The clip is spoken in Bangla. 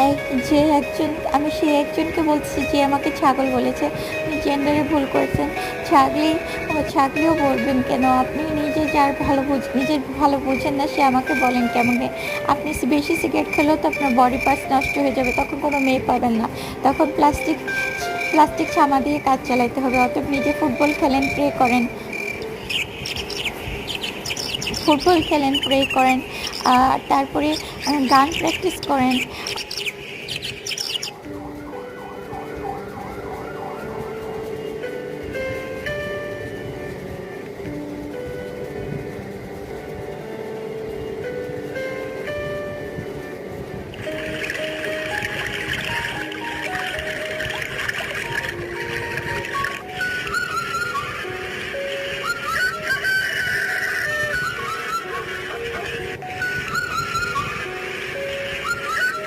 এক যে একজন আমি সেই একজনকে বলছি যে আমাকে ছাগল বলেছে। আপনি জেন্ডারে ভুল করেছেন। ছাগলি ছাগলিও বলবেন কেন? আপনি নিজের ভালো বোঝেন না, সে আমাকে বলেন কেমনে? আপনি বেশি সিগারেট খেলেও তো আপনার বডি পার্টস নষ্ট হয়ে যাবে। তখন কোনো মেয়ে পাবেন না। তখন প্লাস্টিক ছামা দিয়ে কাজ চালাইতে হবে। অতএব নিজে ফুটবল খেলেন, প্রে করেন, তারপরে গান প্র্যাকটিস করেন।